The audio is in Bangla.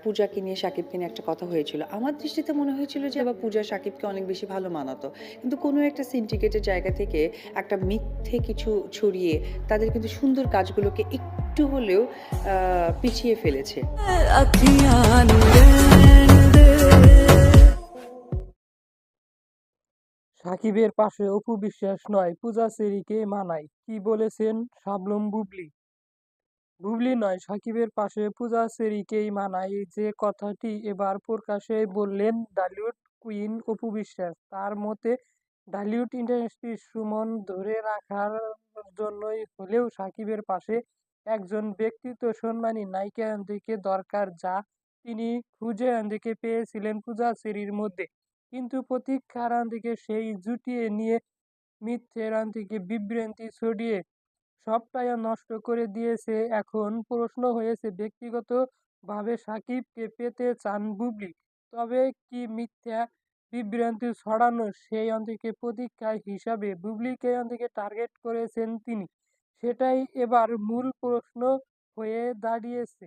পূজাকে নিয়ে শাকিবকে নিয়ে একটা কথা হয়েছিল। আমার দৃষ্টিতে মনে হয়েছিল যে পূজা শাকিবকে অনেক বেশি ভালো মানাতো। কিন্তু কোনো একটা সিন্ডিকেটের জায়গা থেকে একটা মিথ্যে কিছু ছড়িয়ে তাদের কিন্তু সুন্দর কাজগুলোকে একটু হলেও আ পিছিয়ে ফেলেছে। अखियां नु रहन दे। সাকিবের পাশে অপু বিশ্বাস নয়, পূজা চেরিকে মানায়, কি বলেছেন শাবনূর বুবলী? বুবলী নয়, সাকিবের পাশে পূজা চেরিকেই মানায়, যে কথাটি এবার প্রকাশ্যে বললেন ঢালিউড কুইন অপু বিশ্বাস। তার মতে, ঢালিউড ইন্ডাস্ট্রির সুমন ধরে রাখার জন্যই হলেও সাকিবের পাশে একজন ব্যক্তিত্ব সম্মানী নায়িকা আনতে দরকার, যা তিনি খুঁজে আনতে পেয়েছিলেন পূজা চেরির মধ্যে। কিন্তু প্রতীক্ষা আনতে সেই জুটিয়ে নিয়ে মিথ্যে রানটিকে বিভ্রান্তি ছড়িয়ে সবটাই নষ্ট করে দিয়েছে। এখন প্রশ্ন হয়েছে, ব্যক্তিগতভাবে সাকিবকে পেতে চান বুবলী, তবে কি মিথ্যা বিভ্রান্তি ছড়ানো সেই অন্তিকে প্রতীক্ষা হিসাবে বুবলীকে অন্তিকে টার্গেট করেছেন তিনি? সেটাই এবার মূল প্রশ্ন হয়ে দাঁড়িয়েছে।